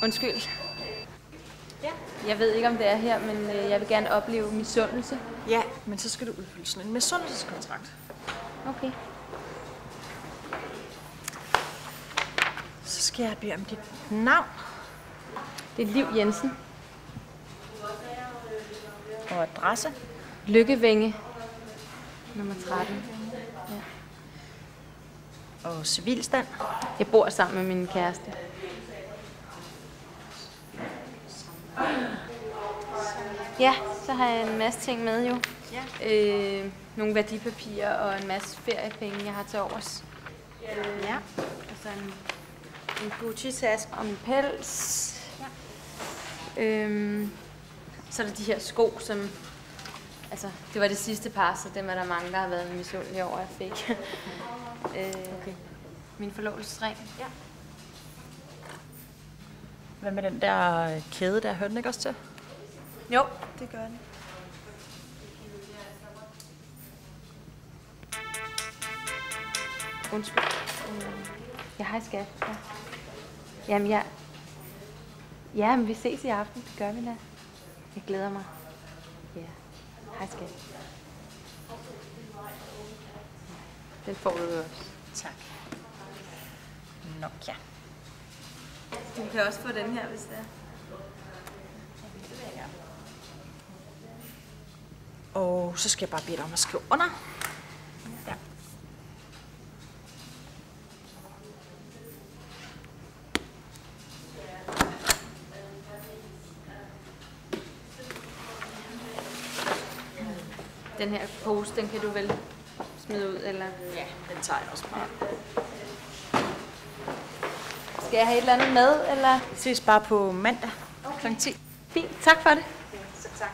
Undskyld. Ja. Jeg ved ikke, om det er her, men jeg vil gerne opleve misundelse. Ja, men så skal du udfylde sådan en misundelseskontrakt. Okay. Så skal jeg bede om dit navn. Det er Liv Jensen. Og adresse. Lykkevænge. Nummer 13. Ja. Og civilstand. Jeg bor sammen med min kæreste. Ja, så har jeg en masse ting med jo. Ja. Nogle værdipapirer og en masse feriepenge, jeg har til overs. Ja. Og så en Gucci-taske og en pels. Ja. Så er der de her sko, som... Altså, det var det sidste par, så dem er der mange, der har været misundelige over, jeg fik. Okay. Min forlovelsesring. Ja. Hvad med den der kæde der? Hørte den ikke også til? Jo, det gør den. Undskyld. Ja, hej skat. Ja. Jamen, ja, men vi ses i aften. Det gør vi da. Jeg glæder mig. Ja. Hej skat. Den får du også. Tak. Nokia. Du kan også få den her, hvis det er. Og så skal jeg bare bede dig om at skrive under. Ja. Den her pose, den kan du vel smide ud, eller? Ja, den tager jeg også bare. Skal jeg have et eller andet med, eller? Vi ses bare på mandag kl. 10. Fint, tak for det. Så tak.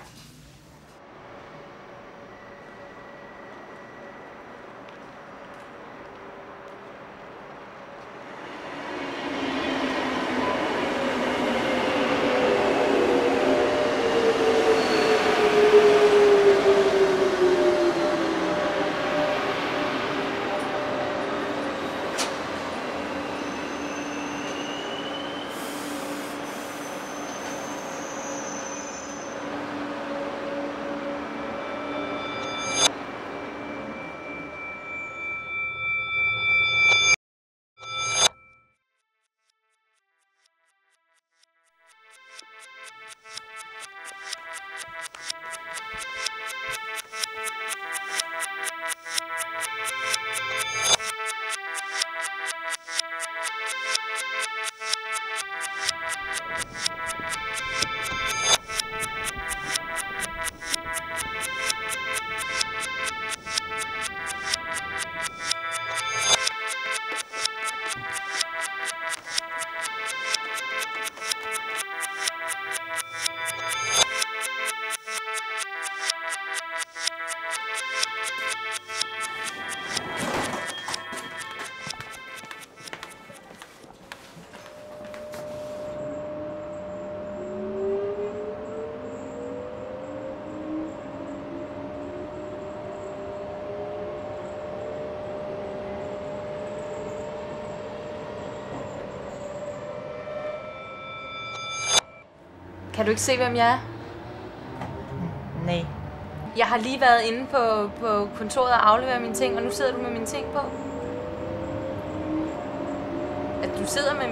Kan du ikke se, hvem jeg er? Nej. Jeg har lige været inde på kontoret og afleveret mine ting, og nu sidder du med mine ting på. At du sidder med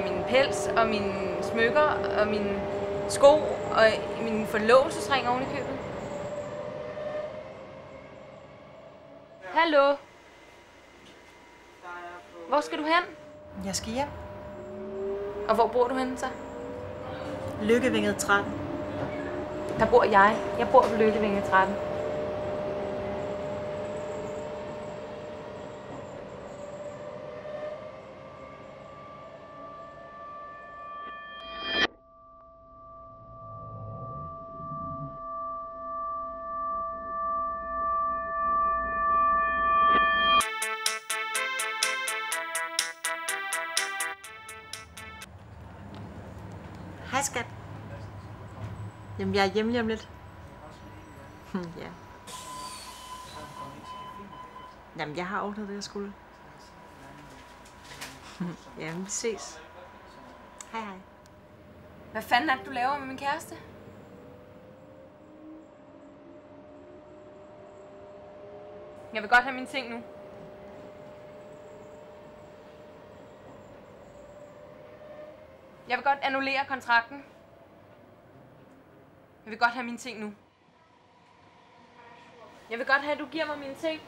min pels og mine smykker og mine sko og min forlovelsesring oven i købet. Hallo? Hvor skal du hen? Jeg skal hjem. Og hvor bor du henne så? Lykkevænget 13. Der bor jeg. Jeg bor på Lykkevænge 13. Hej skat. Jamen, jeg er hjemme lige om lidt. Ja. Jamen, jeg har ordnet det, jeg skulle. Jamen, vi ses. Hej hej. Hvad fanden er det, du laver med min kæreste? Jeg vil godt have mine ting nu. Jeg vil godt annullere kontrakten. Jeg vil godt have mine ting nu. Jeg vil godt have, at du giver mig mine ting.